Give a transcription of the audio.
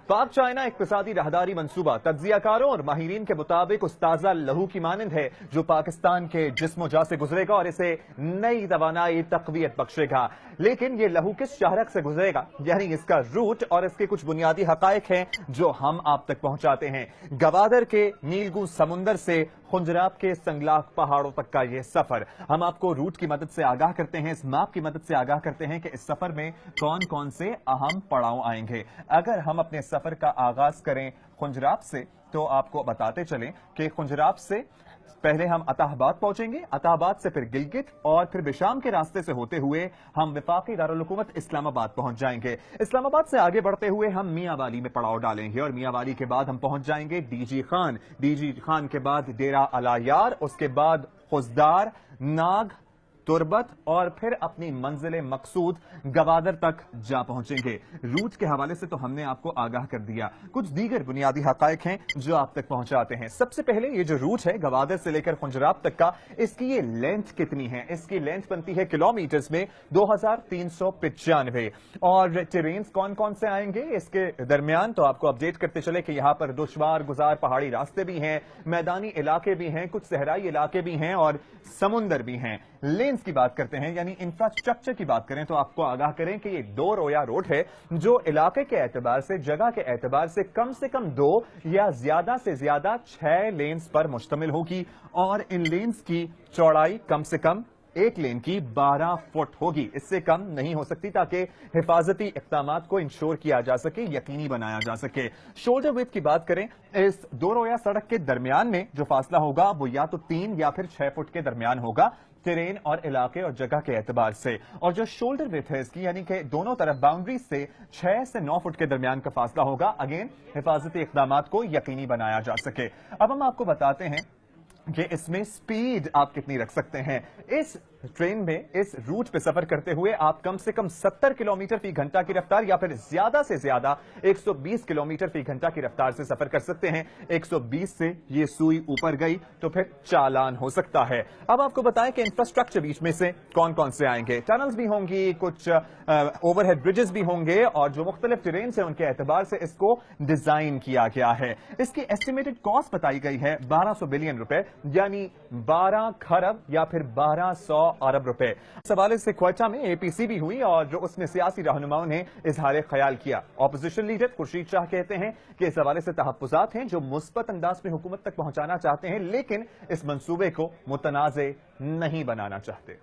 पाक चाइना इक्तिसादी राहदारी मंसूबा तज्जियाकारों और माहिरीन के मुताबिक उस ताज़ा लहू की मानंद है जो पाकिस्तान के जिस्मो जा से गुजरेगा और इसे नई तवानाई तक़वियत बख्शेगा। लेकिन ये लहू किस शाहरग से गुजरेगा, यानी इसका रूट और इसके कुछ बुनियादी हक़ाइक़ हैं जो हम आप तक पहुंचाते हैं। गवादर के नीलगू समुंदर से खुंजराब के संगलाख पहाड़ों तक का ये सफर हम आपको रूट की मदद से आगाह करते हैं, इस मैप की मदद से आगाह करते हैं कि इस सफर में कौन कौन से अहम पड़ाव आएंगे। अगर हम अपने सफर का आगाज करें खुंजराब से, तो आपको बताते चलें कि खुंजराब से पहले हम अताहबाद पहुंचेंगे, अताहबाद से फिर गिलगित और फिर बिशाम के रास्ते से होते हुए हम वफाकी दारुल हुकूमत इस्लामाबाद पहुंच जाएंगे। इस्लामाबाद से आगे बढ़ते हुए हम मियांवाली में पड़ाव डालेंगे और मियांवाली के बाद हम पहुंच जाएंगे डीजी खान के बाद डेरा अलायार, उसके बाद खुजदार, नाग, तुरबत और फिर अपनी मंजिल मकसूद गवादर तक जा पहुंचेंगे। रूट के हवाले से तो हमने आपको आगाह कर दिया, कुछ दीगर बुनियादी हक़ाइक़ हैं जो आप तक पहुंचाते हैं। सबसे पहले ये जो रूट है गवादर से लेकर खुंजराब तक का, इसकी ये लेंथ कितनी है? इसकी लेंथ बनती है किलोमीटर्स में 2395। और टेरेन्स कौन कौन से आएंगे इसके दरमियान, तो आपको अपडेट करते चले कि यहाँ पर दुश्वार गुजार पहाड़ी रास्ते भी हैं, मैदानी इलाके भी हैं, कुछ सहराई इलाके भी हैं और समुंदर भी हैं। लेंस की बात करते हैं यानी इंफ्रास्ट्रक्चर की बात करें तो आपको आगाह करें कि ये 2 रोया रोड है जो इलाके के एतबार से, जगह के एतबार से कम 2 या ज्यादा से ज्यादा 6 लेन्स पर मुश्तमिल होगी और इन लेन्स की चौड़ाई कम से कम एक लेन की 12 फुट होगी, इससे कम नहीं हो सकती, ताकि हिफाजती इक़दामात को इंश्योर किया जा सके, यकीनी बनाया जा सके। शोल्डर विड्थ की बात करें, इस 2 रोया सड़क के दरमियान में जो फासला होगा वो या तो 3 या फिर 6 फुट के दरमियान होगा, टेरेन और इलाके और जगह के एतबार से। और जो शोल्डर विड्थ है इसकी, यानी कि दोनों तरफ बाउंड्री से 6 से 9 फुट के दरमियान का फासला होगा, अगेन हिफाजती इक़दामात को यकीनी बनाया जा सके। अब हम आपको बताते हैं कि इसमें स्पीड आप कितनी रख सकते हैं। इस ट्रेन में, इस रूट पे सफर करते हुए आप कम से कम 70 किलोमीटर फी घंटा की रफ्तार या फिर ज्यादा से ज्यादा 120 किलोमीटर फी घंटा की रफ्तार से सफर कर सकते हैं। 120 से ये सुई ऊपर गई तो फिर चालान हो सकता है। अब आपको बताएं कि इंफ्रास्ट्रक्चर बीच में से कौन कौन से आएंगे। टनल्स भी होंगी, कुछ ओवरहेड ब्रिजेस भी होंगे और जो मुख्तलिफ टेरेन से उनके एतबार से इसको डिजाइन किया गया है। इसकी एस्टिमेटेड कॉस्ट बताई गई है 1200 बिलियन रुपए, यानी 12 खरब या फिर 1200 अरब रुपए। इस हवाले से क्वेटा में एपीसी भी हुई और जो उसमें सियासी रहनुमाओं ने इजहार ख्याल किया। ऑपोजिशन लीडर खुर्शीद शाह कहते हैं कि इस हवाले से तहफ्फुज़ात हैं जो मुस्बत अंदाज में हुकूमत तक पहुंचाना चाहते हैं, लेकिन इस मंसूबे को मुतनाज़े नहीं बनाना चाहते।